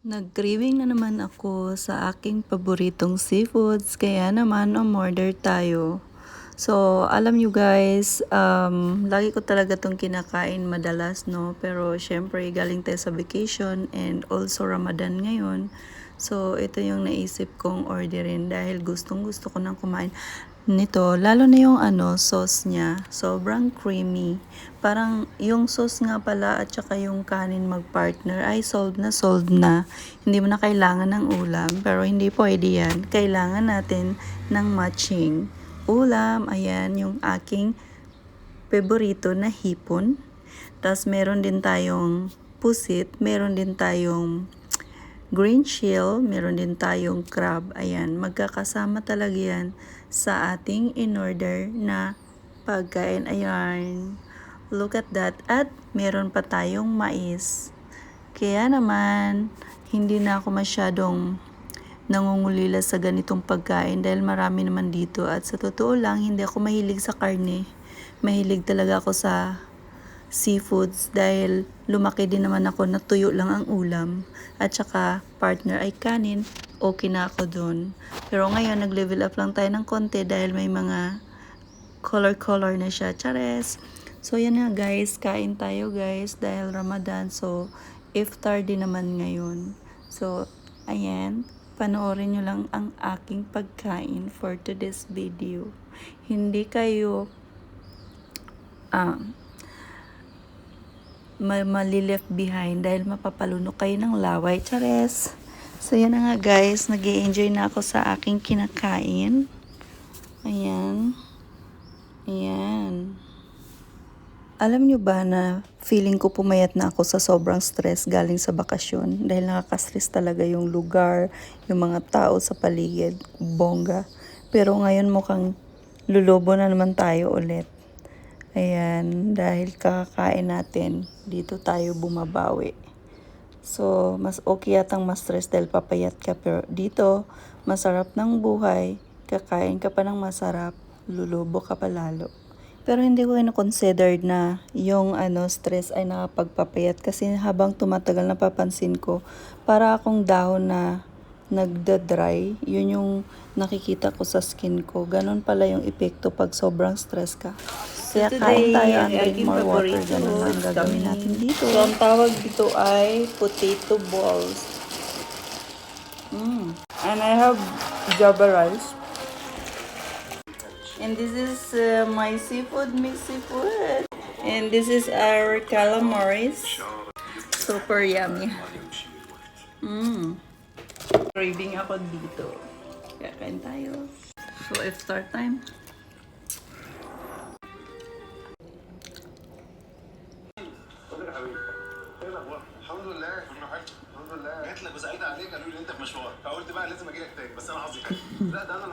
Nag-craving na naman ako sa aking paboritong seafoods, kaya naman umorder tayo. So, alam nyo guys, lagi ko talaga tong kinakain madalas, no? Pero syempre, galing tayo sa vacation and also Ramadan ngayon. So, ito yung naisip kong orderin dahil gustong gusto ko nang kumain nito, lalo na yung sauce niya, sobrang creamy. Parang yung sauce nga pala at saka yung kanin magpartner ay solved na. Hindi mo na kailangan ng ulam, pero hindi pwede yan. Kailangan natin ng matching ulam. Ayan, yung aking paborito na hipon. Tapos meron din tayong pusit, meron din tayong green shell, meron din tayong crab. Ayan, magkakasama talaga yan sa ating in-order na pagkain. Ayan, look at that. At meron pa tayong mais. Kaya naman, hindi na ako masyadong nangungulila sa ganitong pagkain dahil marami naman dito. At sa totoo lang, hindi ako mahilig sa karne. Mahilig talaga ako sa seafoods dahil lumaki din naman ako na tuyo lang ang ulam at saka partner ay kanin, okay na ako dun. Pero ngayon nag-level up lang tayo ng konti dahil may mga color na siya. Chares! So yan na guys, kain tayo guys dahil Ramadan, so iftar din naman ngayon. So ayan, panoorin nyo lang ang aking pagkain for today's video. Hindi kayo mali-left behind dahil mapapalunok kayo ng laway. Chares! So yan na nga guys, nag-i-enjoy na ako sa aking kinakain. Ayan. Ayan. Alam nyo ba na feeling ko pumayat na ako sa sobrang stress galing sa bakasyon dahil nakaka-stress talaga yung lugar, yung mga tao sa paligid, bongga. Pero ngayon mukhang lulubo na naman tayo ulit. Ayan, dahil kakakain natin, dito tayo bumabawi. So, mas okay yatang mas stress dahil papayat ka. Pero dito, masarap ng buhay, kakain ka pa ng masarap, lulubo ka pa lalo. Pero hindi ko na-considered na yung stress ay nakapagpapayat kasi habang tumatagal napapansin ko, para akong dahon na nagda-dry, yun yung nakikita ko sa skin ko. Ganon pala yung epekto pag sobrang stress ka. Kaya kain tayo and drink more water. Ganon lang gagawin natin dito. So, ang tawag dito ay potato balls. And I have java rice. And this is my seafood, mixed seafood. And this is our calamaris. Super yummy. Craving ako dito. Kaya kain tayo. So, iftar time. الحمد لله الحمد لله جات لك وسعيد عليك قالوا لي انت في مشوار فقلت بقى لازم اجي لك تاني بس انا حظي حلو لا ده انا